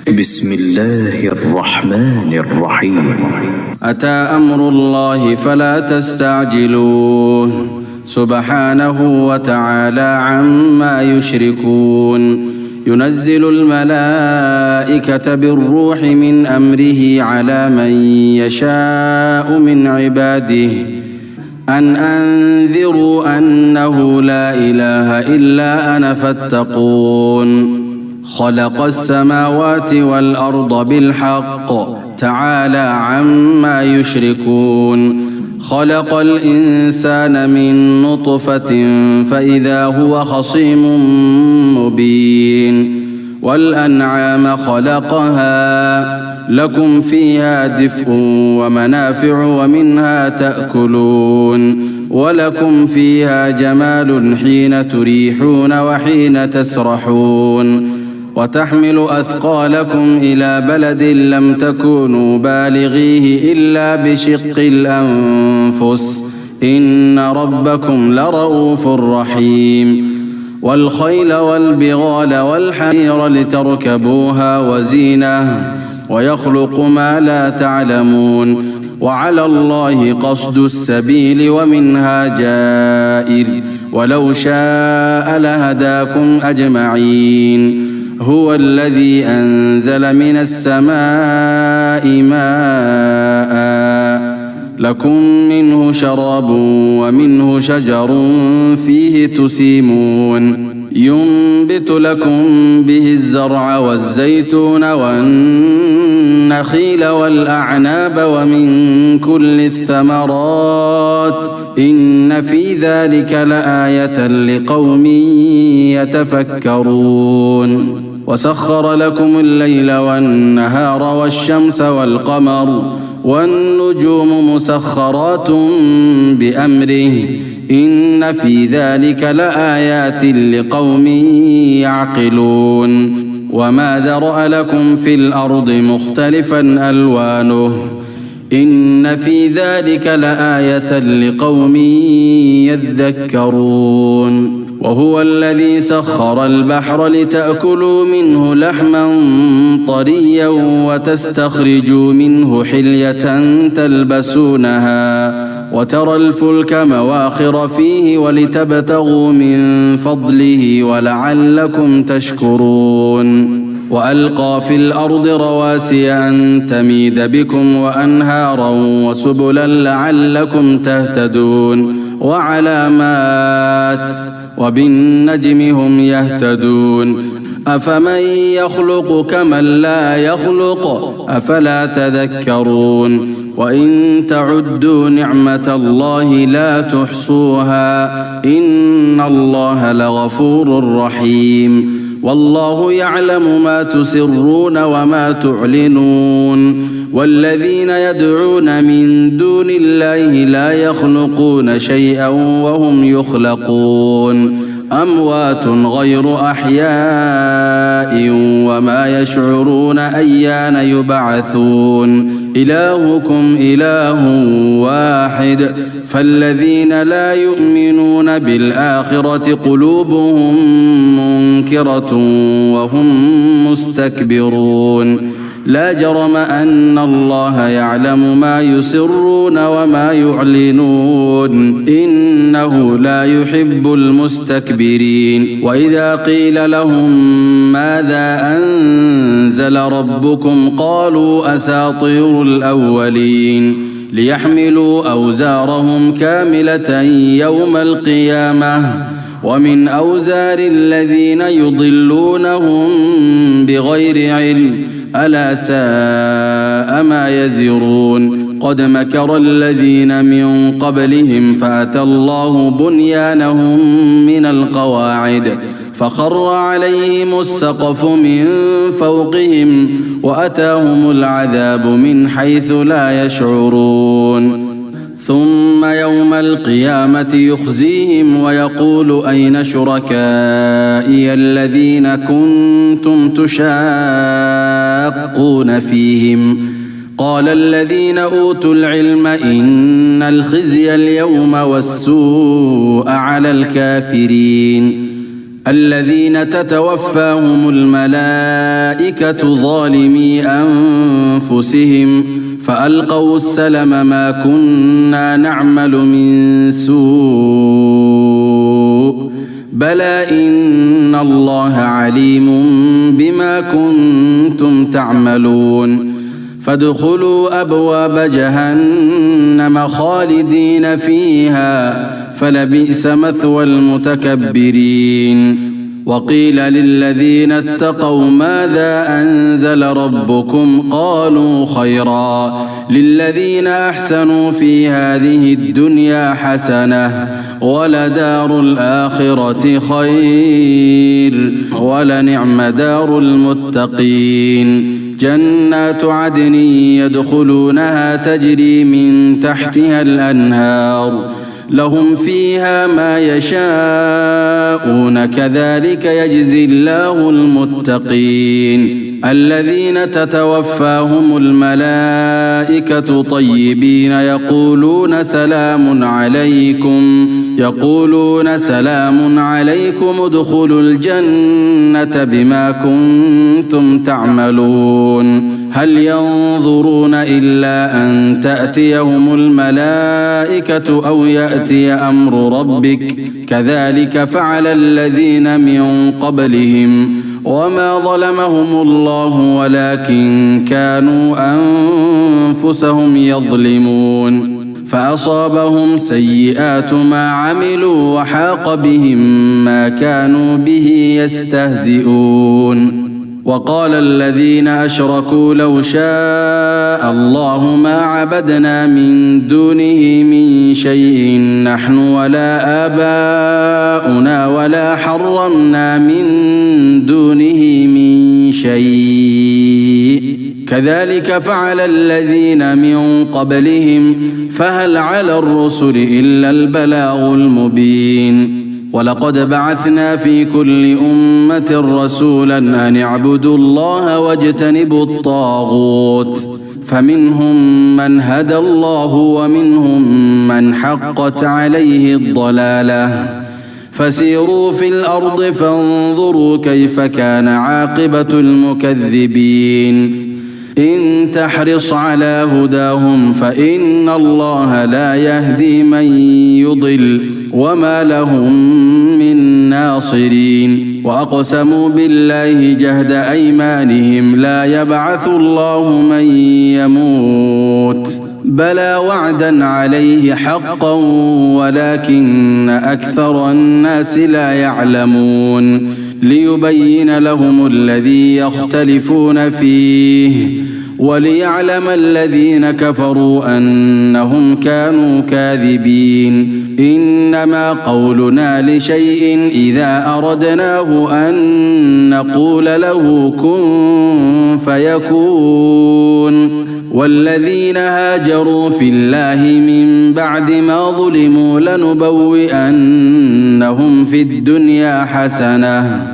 بسم الله الرحمن الرحيم. أتى أمر الله فلا تستعجلوه سبحانه وتعالى عما يشركون. ينزل الملائكة بالروح من أمره على من يشاء من عباده أن أنذروا أنه لا إله إلا أنا فاتقون. خلق السماوات والأرض بالحق تعالى عما يشركون. خلق الإنسان من نطفة فإذا هو خصيم مبين. والأنعام خلقها لكم فيها دفء ومنافع ومنها تأكلون ولكم فيها جمال حين تريحون وحين تسرحون. وتحمل أثقالكم إلى بلد لم تكونوا بالغيه إلا بشق الأنفس إن ربكم لرؤوف رحيم. والخيل والبغال والحمير لتركبوها وزينة ويخلق ما لا تعلمون. وعلى الله قصد السبيل ومنها جائر ولو شاء لهداكم أجمعين. هو الذي أنزل من السماء ماء لكم منه شراب ومنه شجر فيه تسيمون. ينبت لكم به الزرع والزيتون والنخيل والأعناب ومن كل الثمرات إن في ذلك لآية لقوم يتفكرون. وسخر لكم الليل والنهار والشمس والقمر والنجوم مسخرات بأمره إن في ذلك لآيات لقوم يعقلون. وما ذرأ لكم في الأرض مختلفا ألوانه إن في ذلك لآية لقوم يذكرون. وهو الذي سخر البحر لتأكلوا منه لحما طريا وتستخرجوا منه حلية تلبسونها وترى الفلك مواخر فيه ولتبتغوا من فضله ولعلكم تشكرون. وألقى في الأرض رواسي أن تميد بكم وأنهارا وسبلا لعلكم تهتدون وعلامات وبالنجم هم يهتدون. أفمن يخلق كمن لا يخلق أفلا تذكرون. وإن تعدوا نعمة الله لا تحصوها إن الله لغفور رحيم. والله يعلم ما تسرون وما تعلنون. والذين يدعون من دون الله لا يخلقون شيئا وهم يخلقون أموات غير أحياء وما يشعرون أيان يبعثون. إلهكم إله واحد فالذين لا يؤمنون بالآخرة قلوبهم منكرة وهم مستكبرون. لا جرم أن الله يعلم ما يسرون وما يعلنون إنه لا يحب المستكبرين. وإذا قيل لهم ماذا أنزل ربكم قالوا أساطير الأولين ليحملوا أوزارهم كاملة يوم القيامة ومن أوزار الذين يضلونهم بغير علم ألا ساء ما يزرون. قد مكر الذين من قبلهم فأتى الله بنيانهم من القواعد فخر عليهم السقف من فوقهم وأتاهم العذاب من حيث لا يشعرون. ثم يوم القيامة يخزيهم ويقول أين شركائي الذين كنتم تشاقون فيهم قال الذين أوتوا العلم إن الخزي اليوم والسوء على الكافرين الذين تتوفاهم الملائكة ظالمي أنفسهم فألقوا السلم ما كنا نعمل من سوء بلى إن الله عليم بما كنتم تعملون فادخلوا أبواب جهنم خالدين فيها فلبئس مثوى المتكبرين وقيل للذين اتقوا ماذا أنزل ربكم قالوا خيرا للذين أحسنوا في هذه الدنيا حسنة ولدار الآخرة خير ولنعم دار المتقين جنات عدن يدخلونها تجري من تحتها الأنهار لهم فيها ما يشاءون كذلك يجزي الله المتقين الذين تتوفاهم الملائكة طيبين يقولون سلام عليكم ادخلوا الجنة بما كنتم تعملون هل ينظرون إلا أن تأتيهم الملائكة أو يأتي أمر ربك كذلك فعل الذين من قبلهم وما ظلمهم الله ولكن كانوا أنفسهم يظلمون فأصابهم سيئات ما عملوا وحاق بهم ما كانوا به يستهزئون وقال الذين أشركوا لو شاء الله ما عبدنا من دونه من شيء نحن ولا آباؤنا ولا حرمنا من دونه من شيء كذلك فعل الذين من قبلهم فهل على الرسل إلا البلاغ المبين ولقد بعثنا في كل أمة رسولا أن اعبدوا الله واجتنبوا الطاغوت فمنهم من هدى الله ومنهم من حقت عليه الضلالة فسيروا في الأرض فانظروا كيف كان عاقبة المكذبين إن تحرص على هداهم فإن الله لا يهدي من يضل وما لهم من ناصرين وأقسموا بالله جهد أيمانهم لا يبعث الله من يموت بلى وعدا عليه حقا ولكن أكثر الناس لا يعلمون ليبين لهم الذي يختلفون فيه وليعلم الذين كفروا أنهم كانوا كاذبين إنما قولنا لشيء إذا أردناه أن نقول له كن فيكون والذين هاجروا في الله من بعد ما ظلموا لنبوئنهم في الدنيا حسنة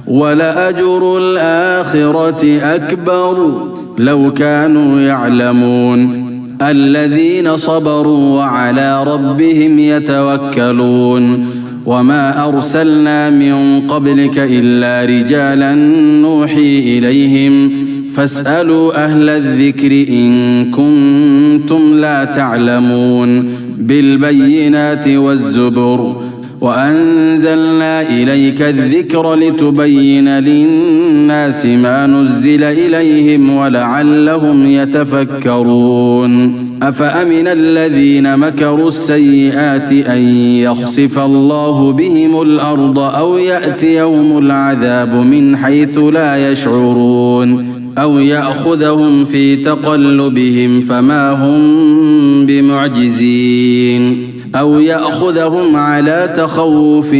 ولأجر الآخرة أكبر لو كانوا يعلمون الذين صبروا وعلى ربهم يتوكلون وما أرسلنا من قبلك إلا رجالا نوحي إليهم فاسألوا أهل الذكر إن كنتم لا تعلمون بالبينات والزبر وأنزلنا إليك الذكر لتبين للناس ما نزل إليهم ولعلهم يتفكرون أفأمن الذين مكروا السيئات أن يخسف الله بهم الأرض أو يأتيهم العذاب من حيث لا يشعرون أو يأخذهم في تقلبهم فما هم بمعجزين أو يأخذهم على تخوف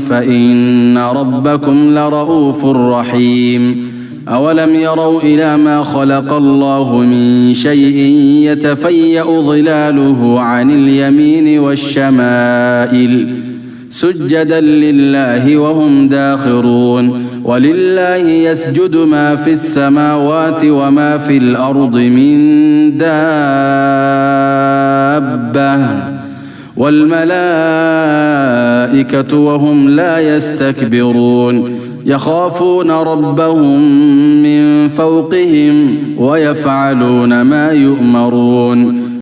فإن ربكم لرؤوف رحيم أولم يروا إلى ما خلق الله من شيء يتفيأ ظلاله عن اليمين والشمائل سجدا لله وهم داخرون ولله يسجد ما في السماوات وما في الأرض من دابة والملائكة وهم لا يستكبرون يخافون ربهم من فوقهم ويفعلون ما يؤمرون